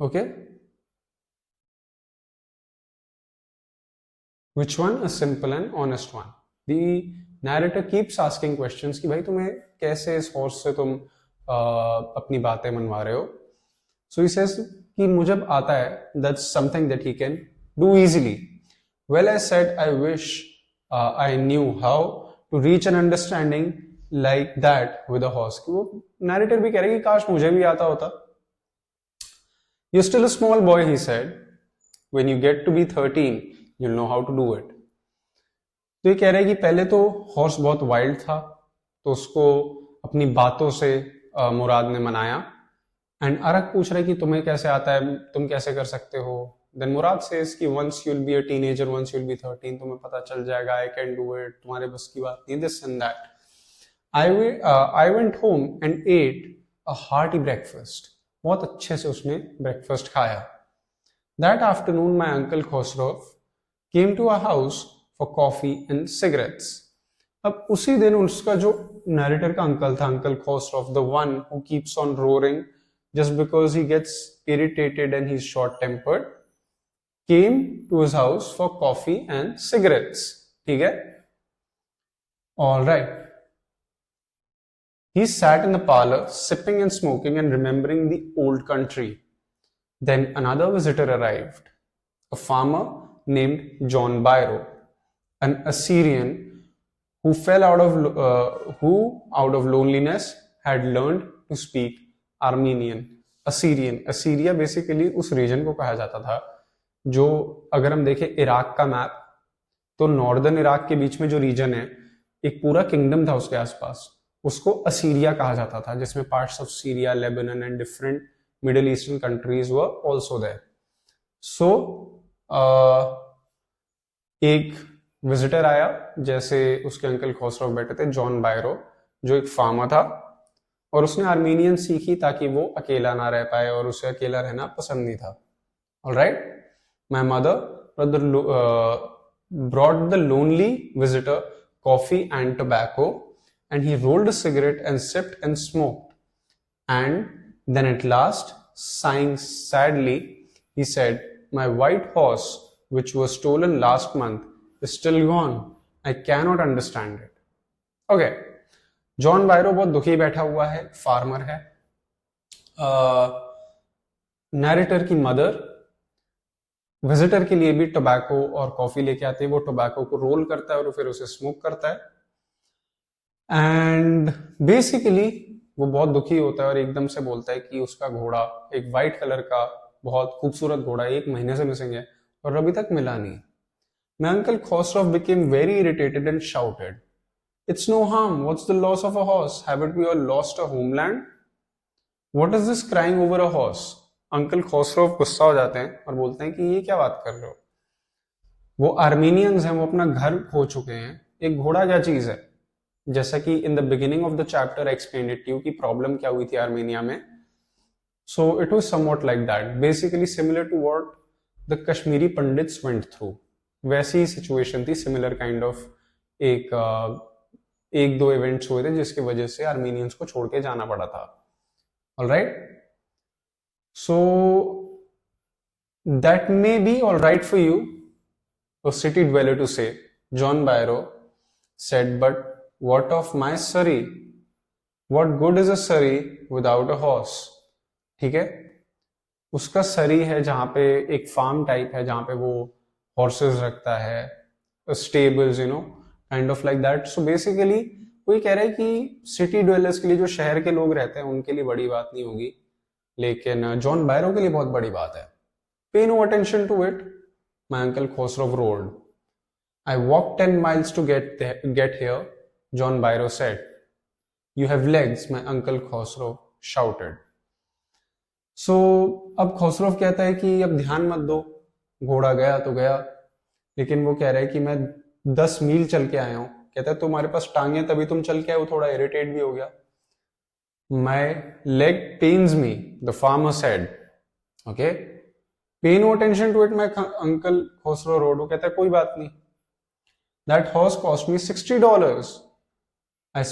Okay? Which one? A simple and honest one. The narrator keeps asking questions कि भाई तुम्हें कैसे इस horse से तुम अपनी बातें मनवा रहे हो. So he says कि मुझे आता है, that's something that he can do easily. Well, I said, I wish I knew how to reach an understanding like that with a horse. कि वो narrator भी कह रहा है कि काश मुझे भी आता होता. You're still a small boy, he said. When you get to be 13, you'll know how to do it. तो ये कह रहे हैं कि पहले तो हॉर्स बहुत वाइल्ड था, तो उसको अपनी बातों से मुराद ने मनाया. एंड अरक पूछ रहे कि तुम्हें कैसे आता है, तुम कैसे कर सकते हो. देन मुराद सेज कि once you'll be a teenager, once you'll be 13, तुम्हें पता चल जाएगा, आई कैन डू इट, तुम्हारे बस की बात नहीं, this and that. I went home and ate a hearty breakfast. बहुत अच्छे से उसने ब्रेकफास्ट खाया. That afternoon my uncle Khosrove came to our house for coffee and cigarettes. अब उसी दिन उसका जो नैरेटर का अंकल था, uncle खोसरोफ, the one who keeps on roaring just because he gets irritated and he's short tempered, came to his house for coffee and cigarettes. ठीक है? All right. He sat in the parlor, sipping and smoking and remembering the old country. Then another visitor arrived, a farmer named John Byro, an Assyrian who out of loneliness had learned to speak Armenian. Assyria basically उस reason को कहा जाता था जो, अगर हम देखें Iraq का मैप, तो नॉर्दर्न इराक के बीच में जो रीजन है, एक पूरा किंगडम था उसके आसपास, उसको असीरिया कहा जाता था, जिसमें parts of Syria, Lebanon and different Middle Eastern countries were also there. So एक विजिटर आया, जैसे उसके अंकल खोसरव बैठे थे, जॉन बायरो, जो एक फार्मर था, और उसने आर्मीनियन सीखी ताकि वो अकेला ना रह पाए, और उसे अकेला रहना पसंद नहीं था. Alright, my mother brought the lonely visitor coffee and tobacco, and he rolled a cigarette and sipped and smoked. And then at last, sighing sadly, he said, "My white horse, which was stolen last month, is still gone. I cannot understand it." Okay. John Byro बहुत दुखी बैठा हुआ है, farmer है. Narrator की mother visitor के लिए भी टोबैको और कॉफी लेके आती है. वो टोबैको को रोल करता है और फिर उसे स्मोक करता है. एंड बेसिकली वो बहुत दुखी होता है और एकदम से बोलता है कि उसका घोड़ा, एक वाइट कलर का बहुत खूबसूरत घोड़ा, 1 महीने से मिसिंग है और अभी तक मिला नहीं. My uncle Khosrow became very irritated and shouted, "It's no harm. What's the loss of a horse? Haven't we all lost a homeland? What is this crying over a horse?" Uncle Khosrove गुस्सा हो जाते हैं और बोलते हैं कि ये क्या बात कर रहे हो, वो आर्मीनियंस हैं, वो अपना घर खो चुके हैं, एक घोड़ा क्या चीज है. जैसा कि in the beginning of the chapter explained it you कि प्रॉब्लम क्या हुई थी आर्मीनिया में. So it was somewhat like that, basically similar to what the Kashmiri pandits went through. वैसी ही सिचुएशन थी, सिमिलर काइंड ऑफ. एक दो इवेंट्स हुए थे जिसकी वजह से आर्मीनियंस को छोड़ के जाना पड़ा था. Alright, so that may be all right for you, a city dweller, to say, John Byro said, "But what of my Surrey? What good is a Surrey without a horse?" ठीक है, उसका सरी है जहां पे एक फार्म टाइप है, जहां पे वो हॉर्सेस रखता है, stables, kind of like that. So basically वो ये कह रहा है कि सिटी ड्वेलर्स के लिए, जो शहर के लोग रहते हैं, उनके लिए बड़ी बात नहीं होगी, लेकिन जॉन बायरो के लिए बहुत बड़ी बात है. Pay no attention to it, my uncle Khosrow roared. "I walked 10 miles to get here," John Byro said. "You have legs," my uncle Khosrow shouted. So अब खोसरोव कहता है कि अब ध्यान मत दो, घोड़ा गया तो गया, लेकिन वो कह रहा है कि मैं 10 मील चल के आया हूं. कहता है तुम्हारे पास टांगे तभी तुम चल के आए. वो थोड़ा इरिटेट भी हो गया. "My leg pains me," the farmer said. Okay, pay no attention to it, my uncle Khosrow roared. वो कहता है कोई बात नहीं. "That horse cost me $60. I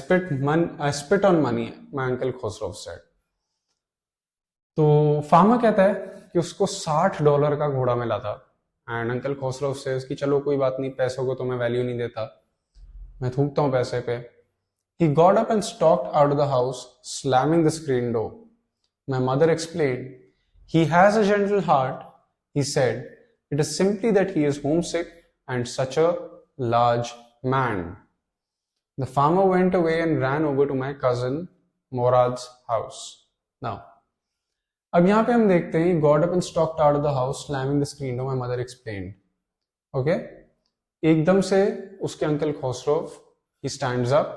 spit on money," my uncle Khosrow said. तो फार्मर कहता है कि उसको $60 का घोड़ा मिला था. एंड अंकल खोसरोव सेज कि चलो कोई बात नहीं, पैसों को तो मैं वैल्यू नहीं देता, मैं थूकता हूं पैसे पे. He got up and stalked out of the house, slamming the screen door. My mother explained, "He has a gentle heart," he said. "It is simply that he is homesick and such a large man." The farmer went away and ran over to my cousin Morad's house. Now, अब यहाँ पे हम देखते हैं, got up and stalked out of the house, slamming the screen door, my mother explained. Okay? एकदम से उसके uncle खोसरोव, he stands up,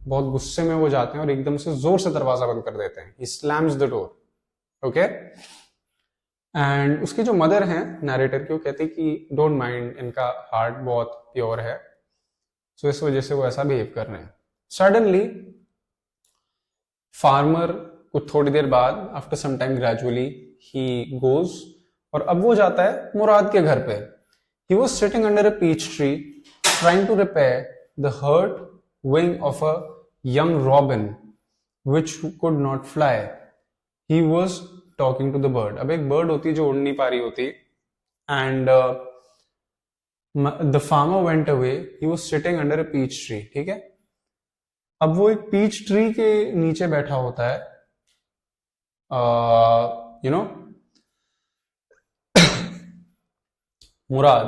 बहुत गुस्से में वो जाते हैं और एकदम से जोर से दरवाजा बंद कर देते हैं. He slams the door. Okay? And उसकी जो मदर हैं नरेटर की, वो कहती कि डोंट माइंड, इनका हार्ट बहुत प्योर है, सो इस वजह से वो ऐसा बिहेव कर रहे हैं. सडनली फार्मर कुछ थोड़ी देर बाद, after some time, gradually he goes, और अब वो जाता है मुराद के घर पे. He was sitting under a peach tree trying to repair the hurt wing of a young robin which could not fly. He was talking to the bird. अब एक bird होती जो उड़ नहीं पा रही होती, and the farmer went away. He was sitting under a peach tree. ठीक है, अब वो एक पीच ट्री के नीचे बैठा होता है, यू नो मुराद,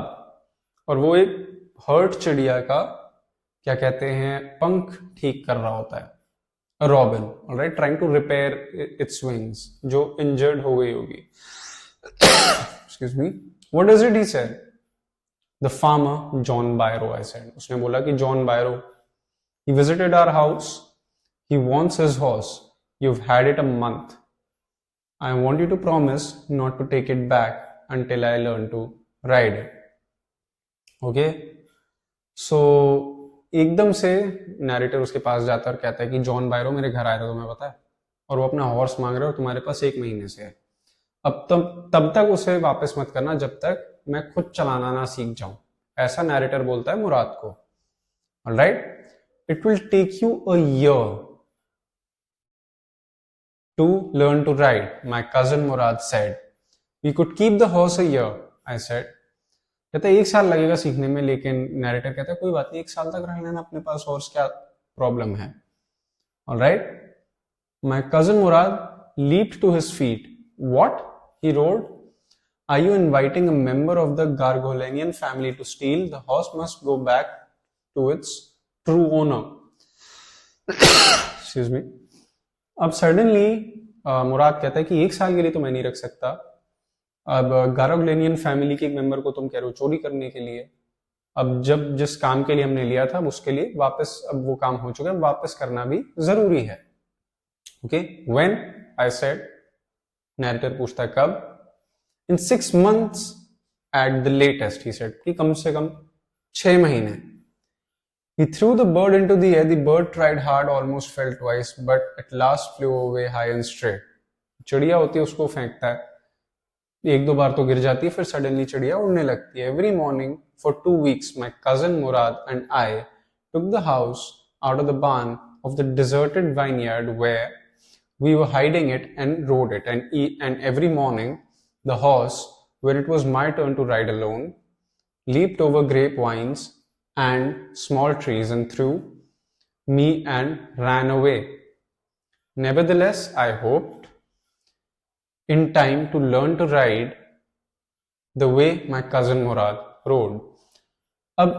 और वो एक हर्ट चिड़िया का क्या कहते हैं पंख ठीक कर रहा होता है, robin, alright, trying to repair its wings, जो इंजर्ड हो गई होगी। Excuse me, what does it he said? The farmer John Byro, I said. उसने बोला कि John Byro, he visited our house, he wants his horse, you've had it a month, I want you to promise not to take it back until I learn to ride it. Okay, so एकदम से narrator उसके पास जाता है और कहता है कि John बायरो मेरे घर आया था, तुम्हें पता है, और वो अपना हॉर्स मांग रहा है और तुम्हारे पास 1 महीने से है। अब तब तक उसे वापस मत करना जब तक मैं खुद चलाना ना सीख जाऊं, ऐसा नैरेटर बोलता है मुराद को। Alright, it will take you a year to learn to ride, my cousin Murad said. We could keep the horse a year, I said. कहता है 1 साल लगेगा सीखने में, लेकिन नैरेटर कहता है कोई बात नहीं, 1 साल तक रह लेना अपने पास हॉर्स, क्या प्रॉब्लम है। Alright, my cousin Murad leaped to his feet. What? He roared. Are you inviting a member of the Gargolenian family to steal? The horse must go back to its true owner. Excuse me. अब suddenly मुराद कहता है कि 1 साल के लिए तो मैं नहीं रख सकता, अब गारोगलेनियन फैमिली के एक मेंबर को तुम कह रहे हो चोरी करने के लिए, अब जब जिस काम के लिए हमने लिया था उसके लिए वापस, अब वो काम हो चुका है, वापस करना भी जरूरी है। Okay, when, I said, narrator पूछता है कब? इन 6 months at the latest, he said, कि कम से कम 6 महीने। He threw the bird into the air. The bird tried hard, almost fell twice, but at last flew away high and straight. चिड़िया होती है, उसको फेंकता है, 1-2 बार तो गिर जाती है, फिर सडनली चिड़िया उड़ने लगती है। Every morning for 2 weeks, my cousin Murad and I took the house out of the barn of the deserted vineyard where we were hiding it and rode it. And every morning, the horse, when it was my turn to ride alone, leaped over grapevines and small trees and threw me and ran away. Nevertheless, I hoped in time to learn to ride the way my cousin Murad rode. अब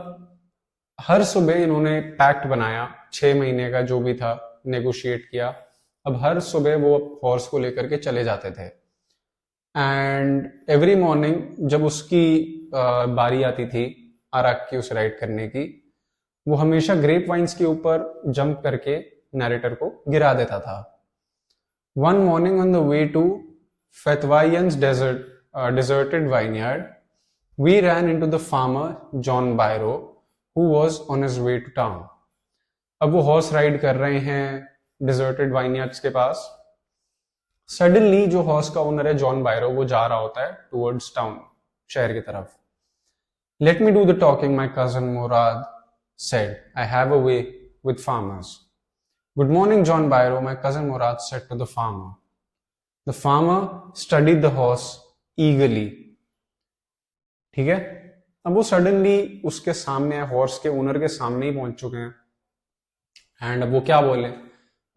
हर सुबह इन्होंने pact बनाया, 6 महीने का जो भी था negotiate किया। अब हर सुबह वो हॉर्स को लेकर के चले जाते थे, एंड एवरी मॉर्निंग जब उसकी बारी आती थी आरक की उस राइड करने की, वो हमेशा ग्रेप वाइन्स के ऊपर जंप करके नैरेटर को गिरा देता था। One morning on the way to Fetvajian's deserted vineyard, we ran into the farmer John Byro, who was on his way to town. अब वो हॉर्स राइड कर रहे हैं डिजर्टेड वाइनयार्ड्स के पास। सडनली जो हॉर्स का ओनर है जॉन बायरो, वो जा रहा होता है टुवर्ड्स टाउन, शहर की तरफ। Let me do the talking, my cousin Murad said. I have a way with farmers. Good morning, John Byro, my cousin Murad said to the farmer. The farmer studied the horse eagerly. ठीक है, अब वो suddenly उसके सामने, horse के owner के सामने ही पहुंच चुके हैं, एंड अब वो क्या बोले?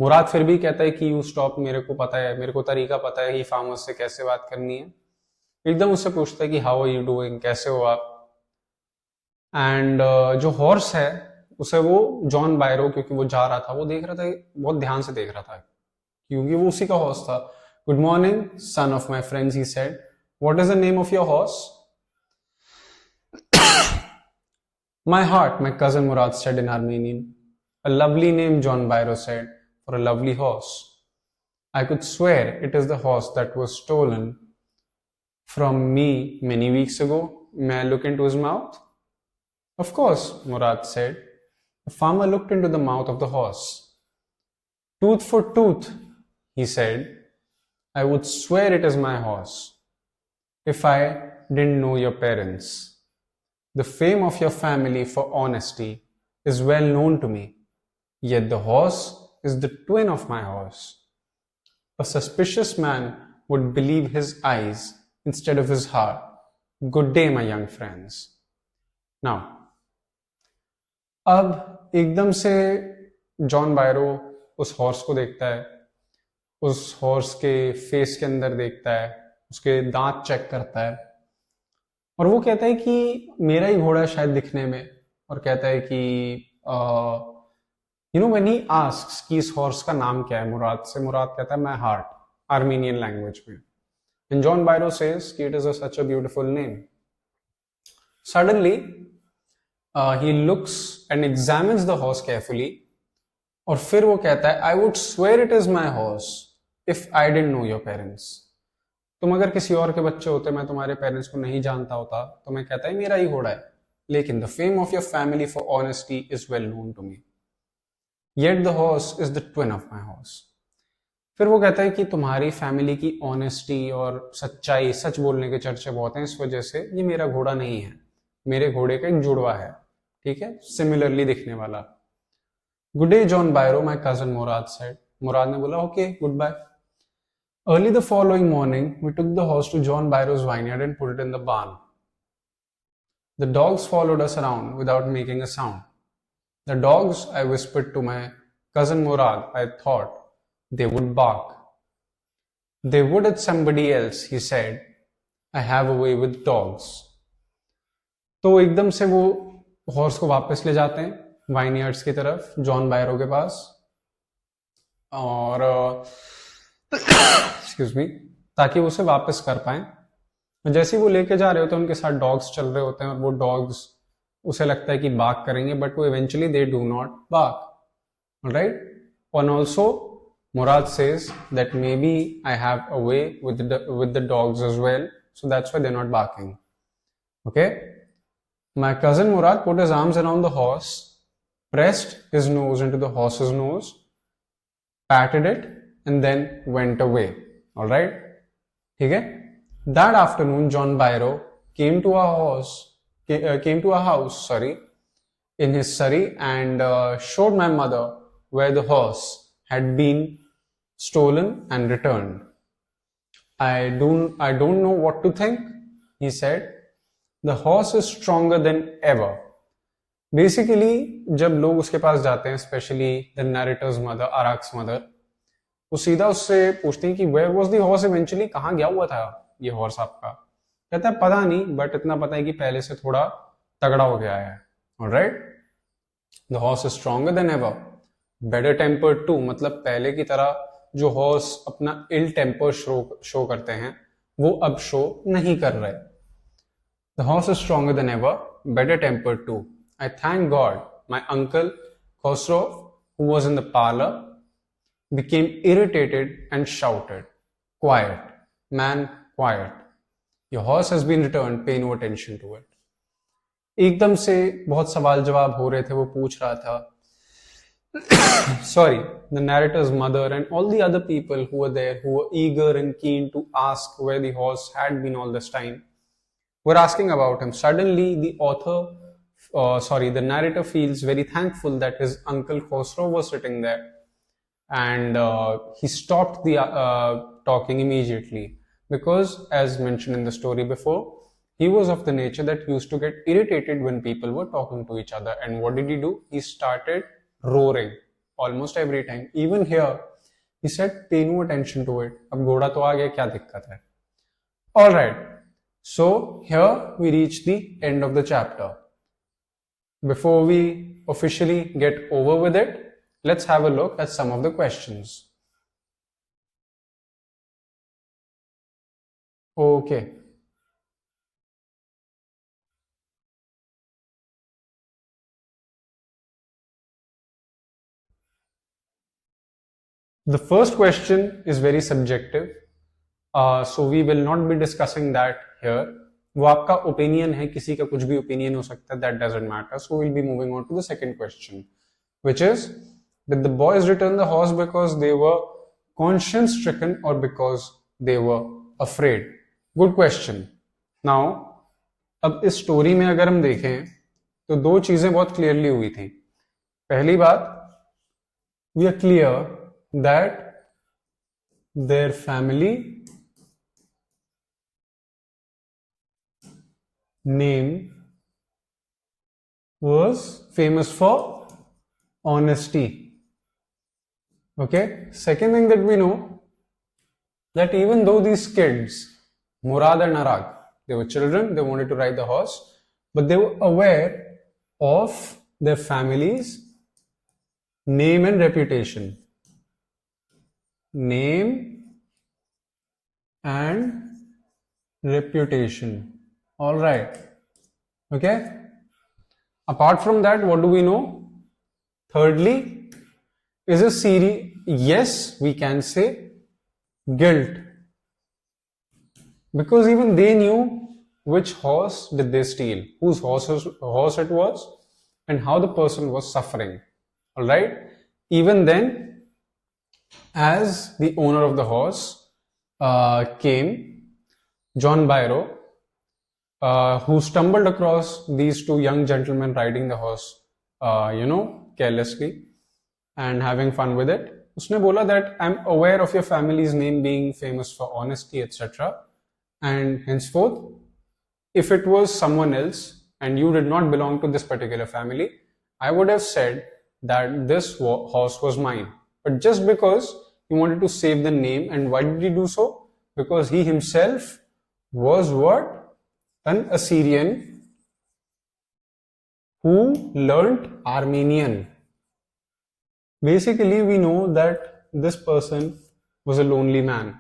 मुराद फिर भी कहता है कि यू स्टॉप, मेरे को पता है, मेरे को तरीका पता है कि फार्मर्स से कैसे बात करनी है। एकदम उससे पूछता है कि हाउ आर यू डूइंग, कैसे हो आप? एंड जो हॉर्स है उसे वो जॉन बायरो, क्योंकि वो जा रहा था, वो देख रहा था, बहुत ध्यान से देख रहा था, क्योंकि वो उसी का हॉर्स था। Good morning son of my friends, he said, what is the name of your horse? My heart, my cousin Murad said in Armenian. A lovely name, John Byro said, for a lovely horse. I could swear it is the horse that was stolen from me many weeks ago. May I look into his mouth? Of course, Murad said. The farmer looked into the mouth of the horse. Tooth for tooth, he said. I would swear it is my horse if I didn't know your parents. The fame of your family for honesty is well known to me, yet the horse is the twin of my horse. A suspicious man would believe his eyes instead of his heart. Good day, my young friends. Now, अब एकदम से John बायरो उस horse को देखता है, उस horse के face के अंदर देखता है, उसके दांत चेक करता है, और वो कहता है कि मेरा ही घोड़ा है शायद दिखने में, और कहता है कि व्हेन ही आस्क्स कि इस हॉर्स का नाम क्या है मुराद से, मुराद कहता है माय हार्ट, आर्मीनियन लैंग्वेज में. एंड जॉन बायरो सेज कि it is such a beautiful name. Suddenly he looks and examines the horse carefully, और फिर वो कहता है I would swear it is my horse if I didn't know your parents. तुम अगर किसी और के बच्चे होते, मैं तुम्हारे पेरेंट्स को नहीं जानता होता, तो मैं कहता है मेरा ही घोड़ा है, लेकिन the fame of your family for honesty is well known to me, yet the horse is the twin of my horse. फिर वो कहता है कि तुम्हारी फैमिली की ऑनेस्टी और सच्चाई, सच बोलने के चर्चे बहुत हैं, इस वजह से ये मेरा घोड़ा नहीं है, मेरे घोड़े का एक जुड़वा है, ठीक है, सिमिलरली दिखने वाला. Good day John Byro, my cousin Murad said. Murad ने बोला okay, goodbye. Early the following morning we took the horse to John Byro's vineyard and put it in the barn. The dogs followed us around without making a sound. The dogs, I whispered to my cousin Murad, I thought they would bark. They would at somebody else, he said. I have a way with dogs. तो एकदम से वो horse को वापस ले जाते हैं vineyards की तरफ, जॉन बायरो के पास, और एक्सक्यूज मी, ताकि वो उसे वापस कर पाए. जैसे ही वो लेके जा रहे होते हैं, उनके साथ डॉग्स चल रहे होते हैं, और वो डॉग्स, उसे लगता है कि बार्क करेंगे, बट वो eventually they do not bark. Alright. And also Murad says that maybe I have a way with the dogs as well, so that's why they're not barking. Okay? My cousin Murad put his arms around the horse, pressed his nose into the horse's nose, patted it, and then went away. All right? ठीक है? That afternoon, John Byro came to our house, in his surrey, and showed my mother where the horse had been stolen and returned. I don't know what to think, he said. The horse is stronger than ever. Basically, जब लोग उसके पास जाते हैं, especially the narrator's mother, Arak's mother, वो सीधा उससे पूछते हैं कि where was the horse eventually, कहाँ गया हुआ था ये हॉर्स आपका. कहता है पता नहीं, बट इतना पता है कि पहले से थोड़ा तगड़ा हो गया है. Alright? The horse is stronger than ever. Better tempered too, मतलब पहले की तरह जो हॉर्स अपना इल टेम्पर शो करते हैं, वो अब शो नहीं कर रहे. The horse is stronger than ever, better tempered too. I thank God my uncle Khosrow, who was in the parlor, became irritated and shouted, quiet, man, quiet. Your horse has been returned, pay no attention to it. एकदम से बहुत सवाल जवाब हो रहे थे, वो पूछ रहा था. The narrator's mother and all the other people who were there, who were eager and keen to ask where the horse had been all this time, were asking about him. Suddenly, the narrator feels very thankful that his uncle Khosrow was sitting there, and he stopped the talking immediately, because, as mentioned in the story before, he was of the nature that used to get irritated when people were talking to each other. And what did he do? He started roaring almost every time. Even here, he said, pay no attention to it. अब घोड़ा तो आ गया, क्या दिक्कत है? All right. So here we reach the end of the chapter. Before we officially get over with it, let's have a look at some of the questions. Okay. The first question is very subjective, so we will not be discussing that here. वो आपका opinion है, किसी का कुछ भी opinion हो सकता है, that doesn't matter. So we'll be moving on to the second question, which is, did the boys return the horse because they were conscience stricken or because they were afraid? Good question. Now, अब इस story में अगर हम देखें तो दो चीजें बहुत क्लियरली हुई थी. पहली बात, we are clear that their family name was famous for honesty. Okay. Second thing that we know, that even though these kids, Murad and Arag, they were children, they wanted to ride the horse, but they were aware of their family's name and reputation. Name and reputation. All right. Okay. Apart from that, what do we know? Thirdly, is a series, yes, we can say guilt. Because even they knew which horse did they steal, whose horse it was, and how the person was suffering. All right. Even then, as the owner of the horse came, John Byro, who stumbled across these two young gentlemen riding the horse, carelessly and having fun with it. उसने बोला that I'm aware of your family's name being famous for honesty, etc. And henceforth, if it was someone else and you did not belong to this particular family, I would have said that this horse was mine. But just because he wanted to save the name, and why did he do so? Because he himself was what? An Assyrian who learnt Armenian. Basically, we know that this person was a lonely man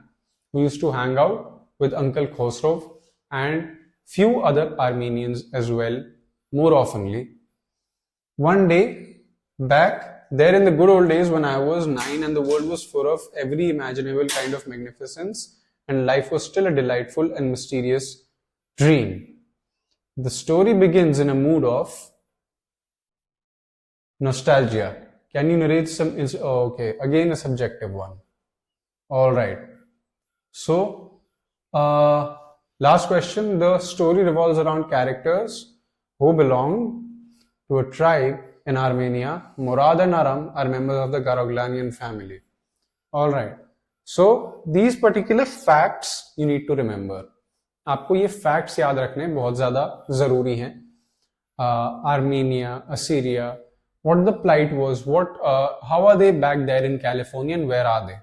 who used to hang out with Uncle Khosrow and few other Armenians as well, more oftenly. One day, back there in the good old days when I was 9 and the world was full of every imaginable kind of magnificence and life was still a delightful and mysterious dream. The story begins in a mood of nostalgia. Can you narrate some? Okay, again a subjective one. All right. So, last question. The story revolves around characters who belong to a tribe in Armenia. Murad and Aram are members of the Garoglanian family. All right. So, these particular facts you need to remember. आपको ये facts याद रखने बहुत ज़्यादा ज़रूरी हैं. Armenia, Assyria, what the plight was, how are they back there in California and where are they?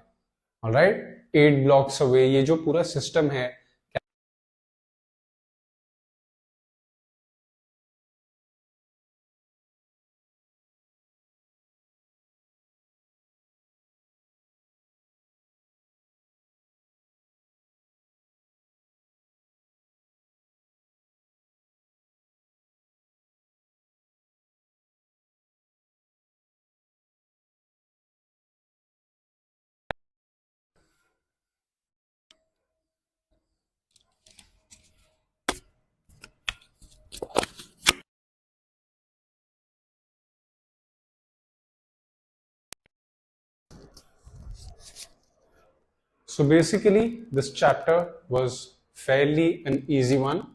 All right, 8 blocks away. ये जो पूरा system है. So basically, this chapter was fairly an easy one.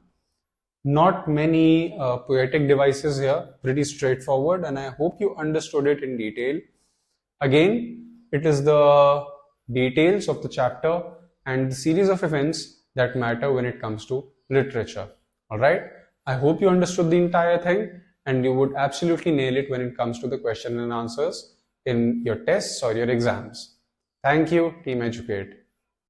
Not many poetic devices here, pretty straightforward, and I hope you understood it in detail. Again, it is the details of the chapter and the series of events that matter when it comes to literature. All right. I hope you understood the entire thing and you would absolutely nail it when it comes to the question and answers in your tests or your exams. Thank you, Team Educate.